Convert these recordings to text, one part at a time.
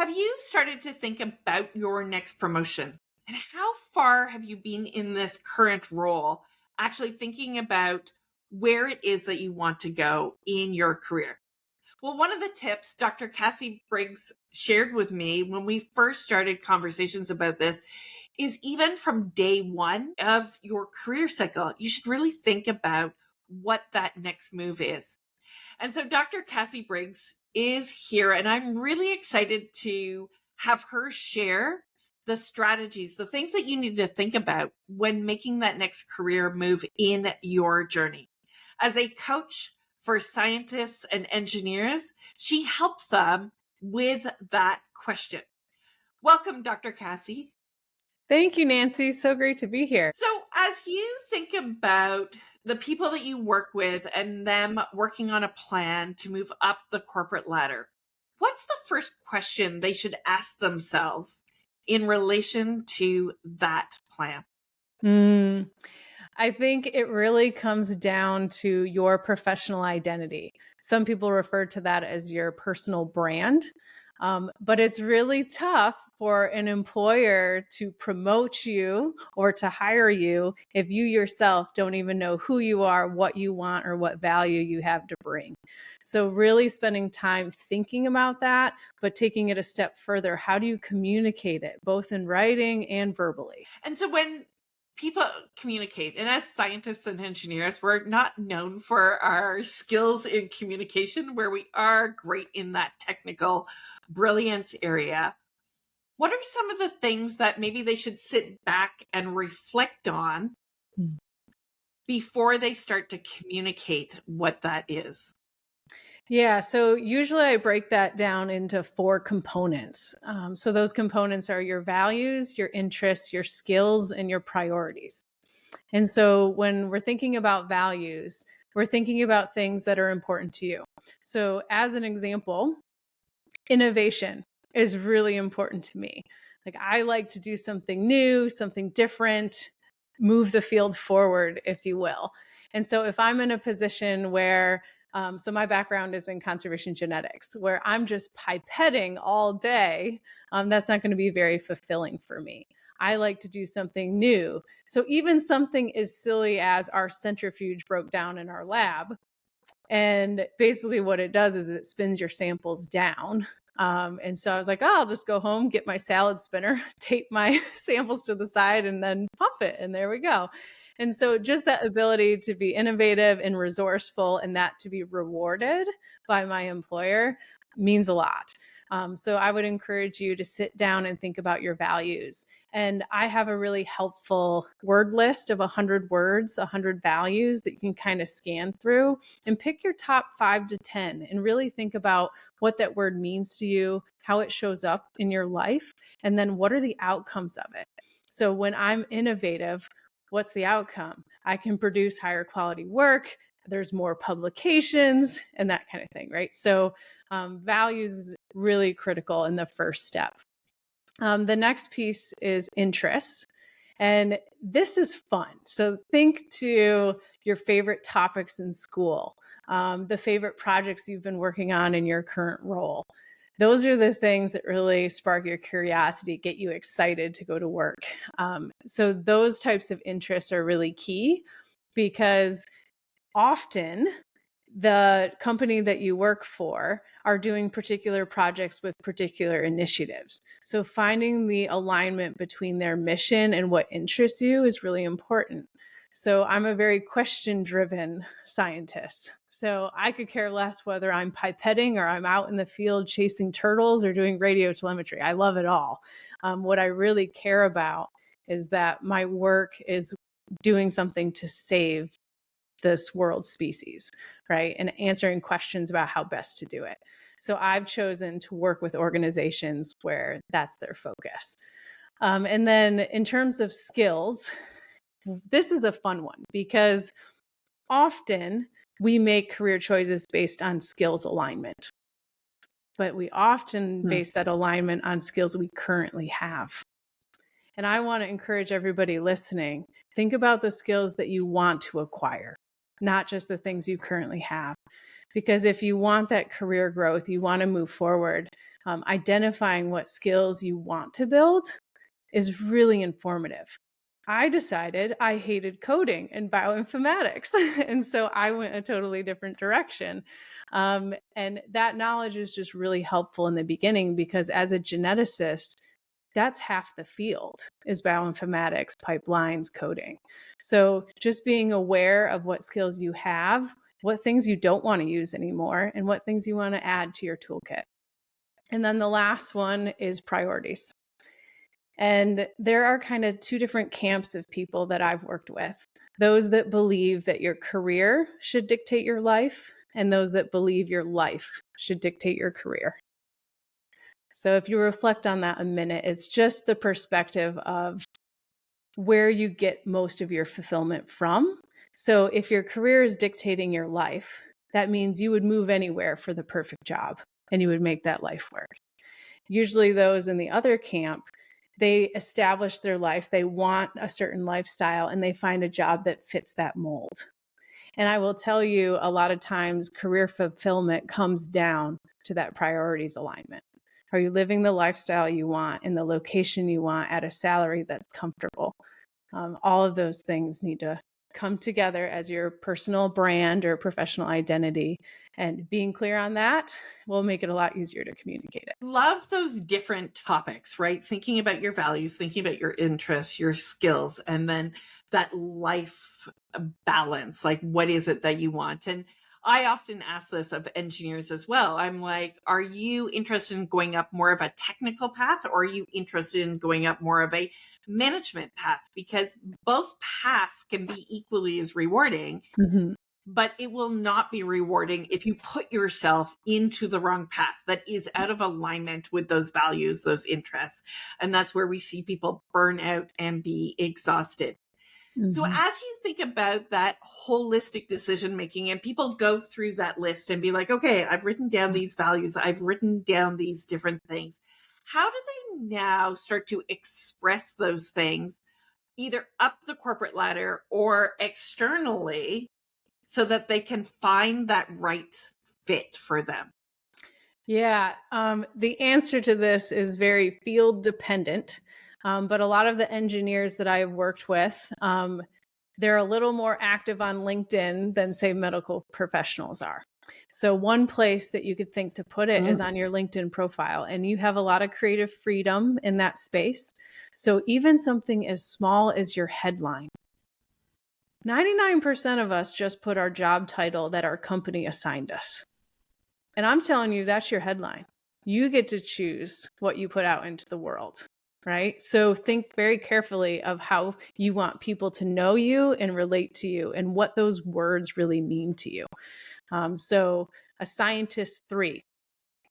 Have you started to think about your next promotion? And how far have you been in this current role, actually thinking about where it is that you want to go in your career? Well, one of the tips Dr. Cassie Briggs shared with me when we first started conversations about this is even from day one of your career cycle, you should really think about what that next move is. And so Dr. Cassie Briggs is here, and I'm really excited to have her share the strategies, the things that you need to think about when making that next career move in your journey. As a coach for scientists and engineers, she helps them with that question. Welcome, Dr. Cassie. Thank you, Nancy. So great to be here. So, as you think about the people that you work with and them working on a plan to move up the corporate ladder, what's the first question they should ask themselves in relation to that plan? Mm, I think it really comes down to your professional identity. Some people refer to that as your personal brand. But it's really tough for an employer to promote you or to hire you if you yourself don't even know who you are, what you want, or what value you have to bring. So, really spending time thinking about that, but taking it a step further. How do you communicate it, both in writing and verbally? And so, when people communicate, and as scientists and engineers, we're not known for our skills in communication, where we are great in that technical brilliance area. What are some of the things that maybe they should sit back and reflect on Mm. before they start to communicate what that is? Yeah, so usually I break that down into four components. So those components are your values, your interests, your skills, and your priorities. And so when we're thinking about values, we're thinking about things that are important to you. So, as an example, innovation is really important to me. Like, I like to do something new, something different, move the field forward, if you will. And so, if I'm in a position where so my background is in conservation genetics, where I'm just pipetting all day. That's not going to be very fulfilling for me. I like to do something new. So even something as silly as our centrifuge broke down in our lab, and basically what it does is it spins your samples down. And so I was like, oh, I'll just go home, get my salad spinner, tape my samples to the side, and then pump it. And there we go. And so just that ability to be innovative and resourceful and that to be rewarded by my employer means a lot. So I would encourage you to sit down and think about your values. And I have a really helpful word list of 100 words, 100 values that you can kind of scan through and pick your top 5 to 10 and really think about what that word means to you, how it shows up in your life, and then what are the outcomes of it. So when I'm innovative, what's the outcome? I can produce higher quality work. There's more publications and that kind of thing, right? So values is really critical in the first step. The next piece is interests. And this is fun. So think to your favorite topics in school, the favorite projects you've been working on in your current role. Those are the things that really spark your curiosity, get you excited to go to work. So those types of interests are really key because often the company that you work for are doing particular projects with particular initiatives. So finding the alignment between their mission and what interests you is really important. So I'm a very question-driven scientist. So I could care less whether I'm pipetting or I'm out in the field chasing turtles or doing radio telemetry. I love it all. What I really care about is that my work is doing something to save this world species, right? And answering questions about how best to do it. So I've chosen to work with organizations where that's their focus. And then in terms of skills, this is a fun one because often we make career choices based on skills alignment, but we often Hmm. base that alignment on skills we currently have. And I want to encourage everybody listening, think about the skills that you want to acquire, not just the things you currently have. Because if you want that career growth, you want to move forward, identifying what skills you want to build is really informative. I decided I hated coding and bioinformatics. And so I went a totally different direction. And that knowledge is just really helpful in the beginning, because as a geneticist, that's half the field is bioinformatics, pipelines, coding. So just being aware of what skills you have, what things you don't want to use anymore, and what things you want to add to your toolkit. And then the last one is priorities. And there are kind of two different camps of people that I've worked with. Those that believe that your career should dictate your life, and those that believe your life should dictate your career. So if you reflect on that a minute, it's just the perspective of where you get most of your fulfillment from. So if your career is dictating your life, that means you would move anywhere for the perfect job and you would make that life work. Usually those in the other camp, they establish their life, they want a certain lifestyle, and they find a job that fits that mold. And I will tell you, a lot of times career fulfillment comes down to that priorities alignment. Are you living the lifestyle you want in the location you want at a salary that's comfortable? All of those things need to come together as your personal brand or professional identity. And being clear on that will make it a lot easier to communicate it. Love those different topics, right? Thinking about your values, thinking about your interests, your skills, and then that life balance. Like, what is it that you want? And I often ask this of engineers as well. I'm like, are you interested in going up more of a technical path, or are you interested in going up more of a management path? Because both paths can be equally as rewarding. Mm-hmm. But it will not be rewarding if you put yourself into the wrong path that is out of alignment with those values, those interests. And that's where we see people burn out and be exhausted. Mm-hmm. So as you think about that holistic decision making, and people go through that list and be like, okay, I've written down these values, I've written down these different things. How do they now start to express those things, either up the corporate ladder or externally, so that they can find that right fit for them? Yeah, the answer to this is very field dependent. But a lot of the engineers that I have worked with, they're a little more active on LinkedIn than, say, medical professionals are. So one place that you could think to put it is on your LinkedIn profile, and you have a lot of creative freedom in that space. So even something as small as your headline. 99% of us just put our job title that our company assigned us. And I'm telling you, that's your headline. You get to choose what you put out into the world, right? So think very carefully of how you want people to know you and relate to you, and what those words really mean to you. So a scientist 3,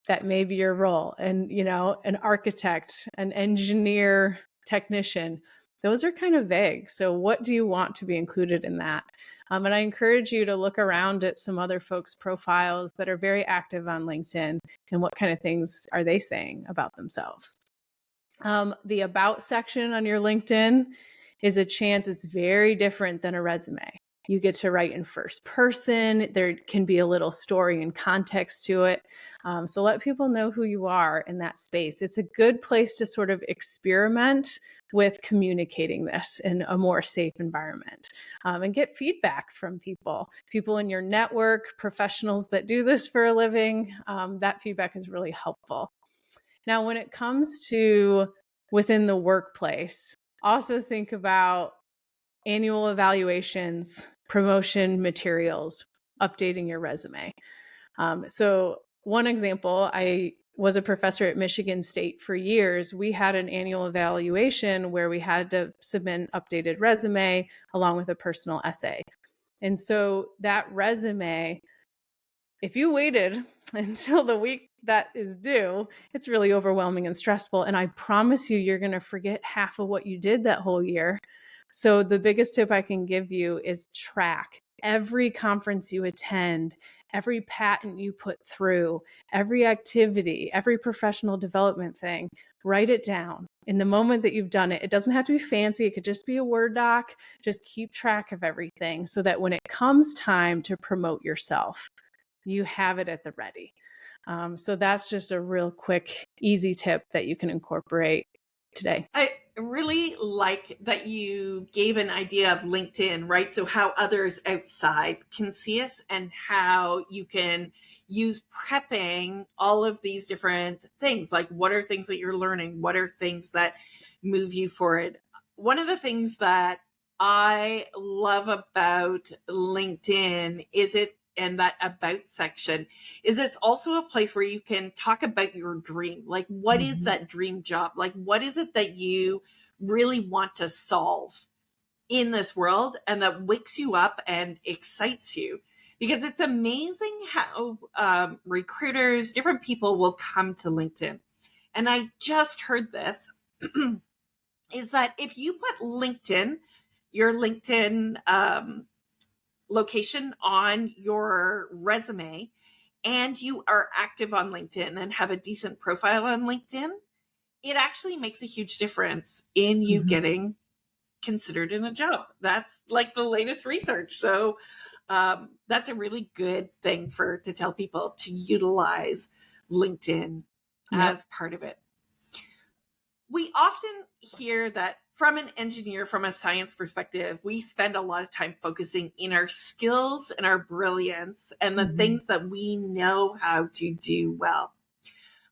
that may be your role. And, an architect, an engineer, technician, those are kind of vague. So what do you want to be included in that? And I encourage you to look around at some other folks' profiles that are very active on LinkedIn, and what kind of things are they saying about themselves. The about section on your LinkedIn is a chance it's very different than a resume. You get to write in first person. There can be a little story and context to it. So let people know who you are in that space. It's a good place to sort of experiment with communicating this in a more safe environment, and get feedback from people in your network, professionals that do this for a living. That feedback is really helpful. Now, when it comes to within the workplace, also think about annual evaluations, promotion materials, updating your resume. So one example, I was a professor at Michigan State for years. We had an annual evaluation where we had to submit an updated resume along with a personal essay. And so that resume, if you waited until the week that is due, it's really overwhelming and stressful. And I promise you, you're going to forget half of what you did that whole year. So the biggest tip I can give you is track every conference you attend, every patent you put through, every activity, every professional development thing. Write it down. In the moment that you've done it, it doesn't have to be fancy. It could just be a Word doc. Just keep track of everything so that when it comes time to promote yourself, you have it at the ready. So that's just a real quick, easy tip that you can incorporate today. I really like that you gave an idea of LinkedIn, right? So, how others outside can see us and how you can use prepping all of these different things. Like, what are things that you're learning? What are things that move you forward? One of the things that I love about LinkedIn is it, and that about section is it's also a place where you can talk about your dream. Like, what is that dream job? Like, what is it that you really want to solve in this world and that wakes you up and excites you? Because it's amazing how recruiters, different people will come to LinkedIn. And I just heard this is that if you put LinkedIn, your LinkedIn location on your resume, and you are active on LinkedIn and have a decent profile on LinkedIn, it actually makes a huge difference in you getting considered in a job. That's like the latest research. So that's a really good thing to tell people to utilize LinkedIn as part of it. We often hear that from an engineer, from a science perspective, we spend a lot of time focusing in our skills and our brilliance and the things that we know how to do well.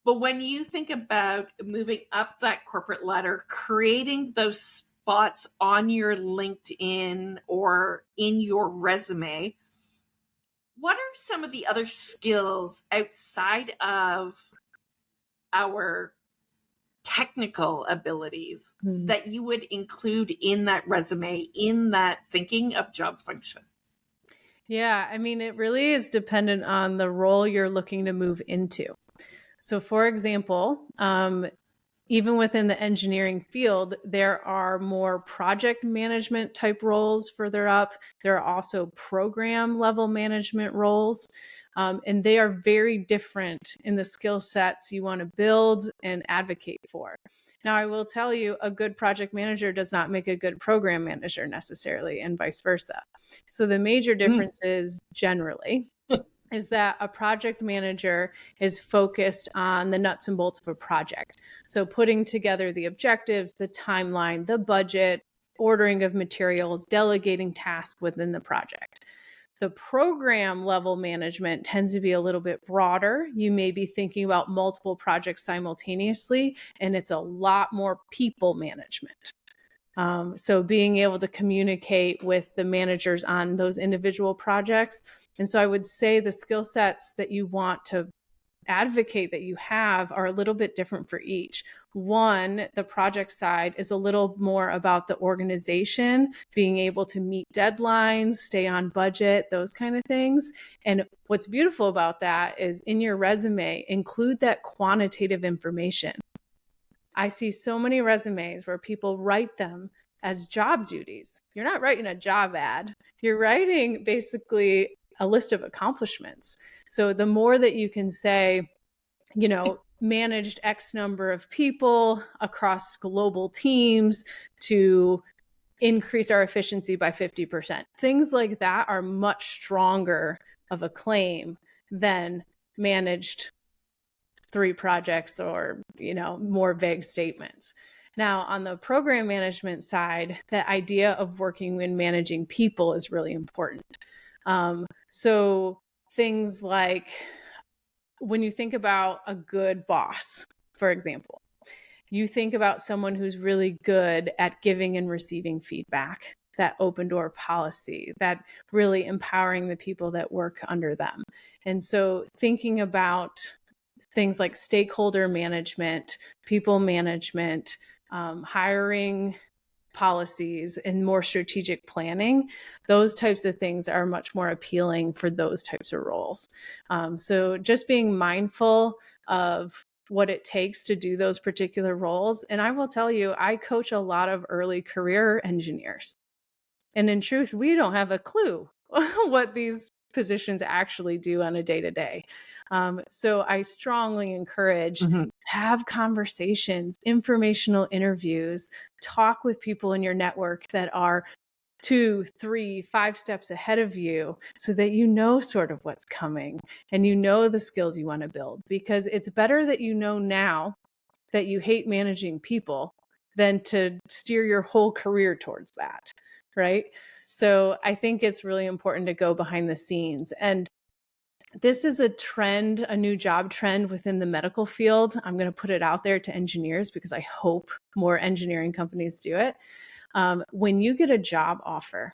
But when you think about moving up that corporate ladder, creating those spots on your LinkedIn or in your resume, what are some of the other skills outside of our technical abilities that you would include in that resume, in that thinking of job function? Yeah, I mean, it really is dependent on the role you're looking to move into. So, for example, even within the engineering field, there are more project management type roles further up. There are also program level management roles. And they are very different in the skill sets you want to build and advocate for. Now, I will tell you, a good project manager does not make a good program manager necessarily, and vice versa. So the major difference is generally is that a project manager is focused on the nuts and bolts of a project. So putting together the objectives, the timeline, the budget, ordering of materials, delegating tasks within the project. The program level management tends to be a little bit broader. You may be thinking about multiple projects simultaneously, and it's a lot more people management. So being able to communicate with the managers on those individual projects. And so I would say the skill sets that you want to advocate that you have are a little bit different for each. One, the project side is a little more about the organization, being able to meet deadlines, stay on budget, those kind of things. And what's beautiful about that is in your resume, include that quantitative information. I see so many resumes where people write them as job duties. You're not writing a job ad. You're writing basically a list of accomplishments. So the more that you can say, managed X number of people across global teams to increase our efficiency by 50%. Things like that are much stronger of a claim than managed 3 projects or, more vague statements. Now, on the program management side, the idea of working and managing people is really important. So things like when you think about a good boss, for example, you think about someone who's really good at giving and receiving feedback, that open door policy, that really empowering the people that work under them. And so thinking about things like stakeholder management, people management, hiring policies, and more strategic planning, those types of things are much more appealing for those types of roles. So just being mindful of what it takes to do those particular roles. And I will tell you, I coach a lot of early career engineers. And in truth, we don't have a clue what these positions actually do on a day-to-day. So I strongly encourage have conversations, informational interviews, talk with people in your network that are 2, 3, 5 steps ahead of you so that you know sort of what's coming and you know the skills you want to build. Because it's better that you know now that you hate managing people than to steer your whole career towards that, right? So I think it's really important to go behind the scenes. And this is a trend, a new job trend within the medical field. I'm going to put it out there to engineers because I hope more engineering companies do it. When you get a job offer,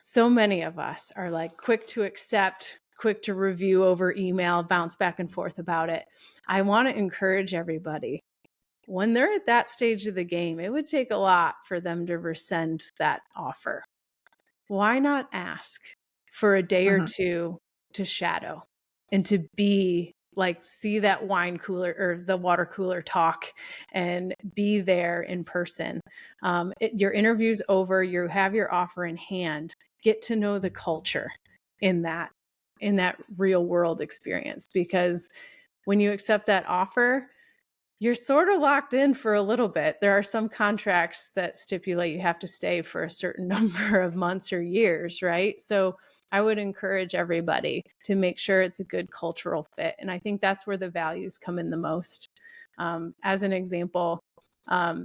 so many of us are like quick to accept, quick to review over email, bounce back and forth about it. I want to encourage everybody. When they're at that stage of the game, it would take a lot for them to rescind that offer. Why not ask for a day or two to shadow and to be like, see that wine cooler or the water cooler talk and be there in person. Your interview's over, you have your offer in hand, get to know the culture in that real world experience. Because when you accept that offer, you're sort of locked in for a little bit. There are some contracts that stipulate you have to stay for a certain number of months or years, right? So I would encourage everybody to make sure it's a good cultural fit. And I think that's where the values come in the most. As an example, a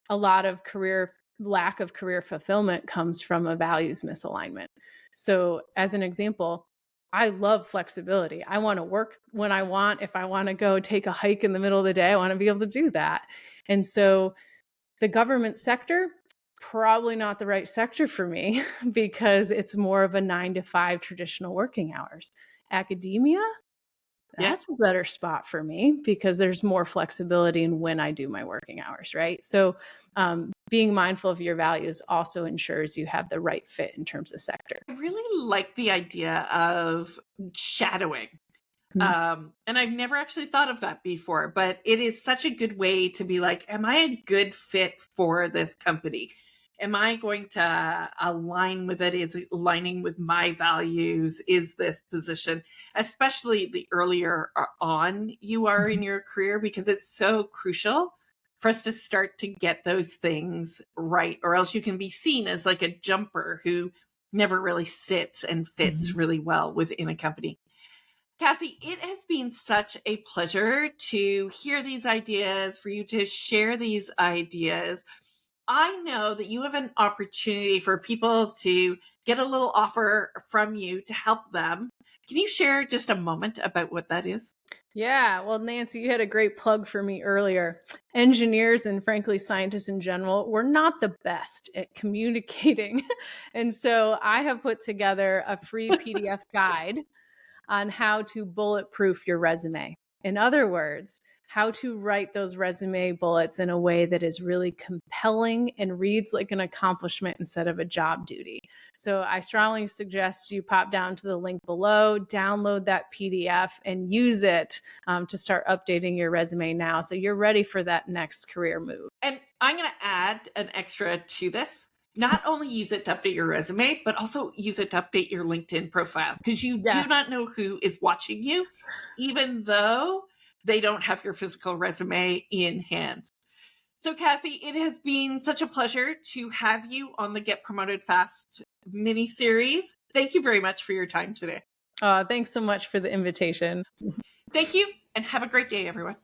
lot of lack of career fulfillment comes from a values misalignment. So as an example, I love flexibility. I want to work when I want. If I want to go take a hike in the middle of the day, I want to be able to do that. And so the government sector, probably not the right sector for me because it's more of a 9 to 5 traditional working hours. Academia, that's a better spot for me because there's more flexibility in when I do my working hours, right? So being mindful of your values also ensures you have the right fit in terms of sector. I really like the idea of shadowing. And I've never actually thought of that before, but it is such a good way to be like, am I a good fit for this company? Am I going to align with it? Is it aligning with my values? Is this position, especially the earlier on you are in your career, because it's so crucial for us to start to get those things right, or else you can be seen as like a jumper who never really sits and fits really well within a company. Cassie, it has been such a pleasure to hear these ideas, for you to share these ideas. I know that you have an opportunity for people to get a little offer from you to help them. Can you share just a moment about what that is? Yeah, well, Nancy, you had a great plug for me earlier. Engineers and frankly, scientists in general, we're not the best at communicating. And so I have put together a free PDF guide on how to bulletproof your resume. In other words, how to write those resume bullets in a way that is really compelling and reads like an accomplishment instead of a job duty. So I strongly suggest you pop down to the link below, download that PDF, and use it to start updating your resume now so you're ready for that next career move. And I'm going to add an extra to this. Not only use it to update your resume, but also use it to update your LinkedIn profile, because you do not know who is watching you, even though they don't have your physical resume in hand. So Cassie, it has been such a pleasure to have you on the Get Promoted Fast mini series. Thank you very much for your time today. Thanks so much for the invitation. Thank you, and have a great day, everyone.